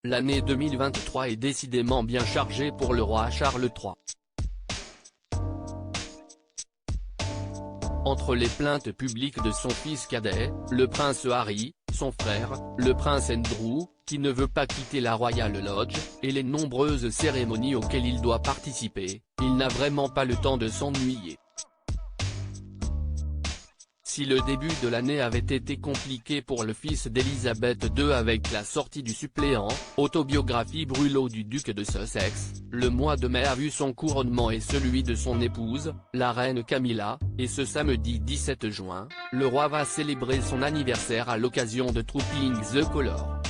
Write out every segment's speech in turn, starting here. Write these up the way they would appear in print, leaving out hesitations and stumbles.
L'année 2023 est décidément bien chargée pour le roi Charles III. Entre les plaintes publiques de son fils cadet, le prince Harry, son frère, le prince Andrew, qui ne veut pas quitter la Royal Lodge, et les nombreuses cérémonies auxquelles il doit participer, il n'a vraiment pas le temps de s'ennuyer. Si le début de l'année avait été compliqué pour le fils d'Elisabeth II avec la sortie du suppléant, autobiographie brûlot du duc de Sussex, le mois de mai a vu son couronnement et celui de son épouse, la reine Camilla, et ce samedi 17 juin, le roi va célébrer son anniversaire à l'occasion de Trooping the Colour.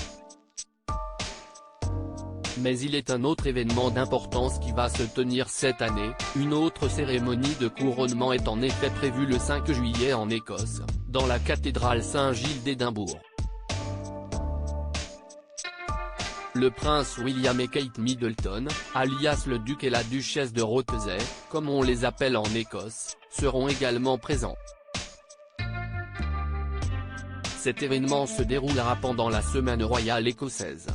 Mais il est un autre événement d'importance qui va se tenir cette année, une autre cérémonie de couronnement est en effet prévue le 5 juillet en Écosse, dans la cathédrale Saint-Gilles d'Édimbourg. Le prince William et Kate Middleton, alias le duc et la duchesse de Rothesay, comme on les appelle en Écosse, seront également présents. Cet événement se déroulera pendant la semaine royale écossaise.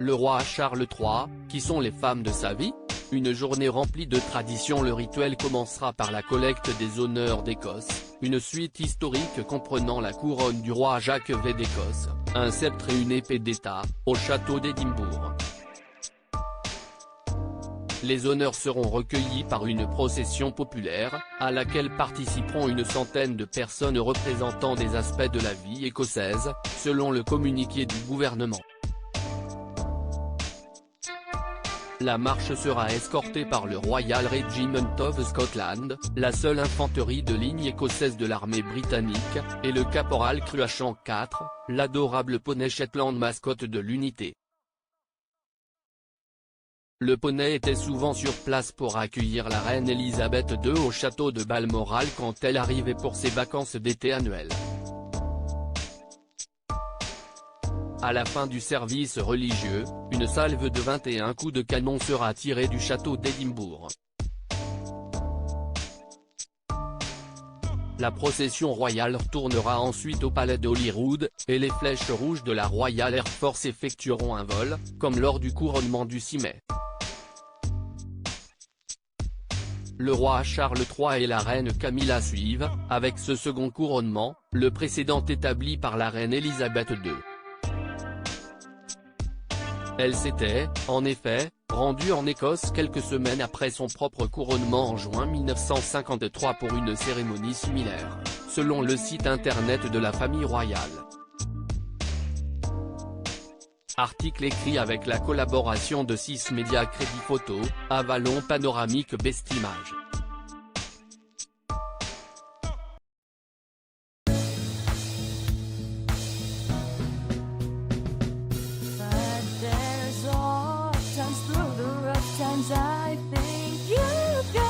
Le roi Charles III, qui sont les femmes de sa vie ? Une journée remplie de traditions. Le rituel commencera par la collecte des honneurs d'Écosse, une suite historique comprenant la couronne du roi Jacques V d'Écosse, un sceptre et une épée d'État, au château d'Édimbourg. Les honneurs seront recueillis par une procession populaire, à laquelle participeront une centaine de personnes représentant des aspects de la vie écossaise, selon le communiqué du gouvernement. La marche sera escortée par le Royal Regiment of Scotland, la seule infanterie de ligne écossaise de l'armée britannique, et le caporal Cruachan IV, l'adorable poney Shetland mascotte de l'unité. Le poney était souvent sur place pour accueillir la reine Elisabeth II au château de Balmoral quand elle arrivait pour ses vacances d'été annuelles. À la fin du service religieux, une salve de 21 coups de canon sera tirée du château d'Édimbourg. La procession royale retournera ensuite au palais d'Holyrood, et les flèches rouges de la Royal Air Force effectueront un vol, comme lors du couronnement du 6 mai. Le roi Charles III et la reine Camilla suivent, avec ce second couronnement, le précédent établi par la reine Elisabeth II. Elle s'était, en effet, rendue en Écosse quelques semaines après son propre couronnement en juin 1953 pour une cérémonie similaire, selon le site internet de la famille royale. Article écrit avec la collaboration de 6 médias Crédit Photo, Avalon Panoramique Best Images. Times through the rough times, I think you got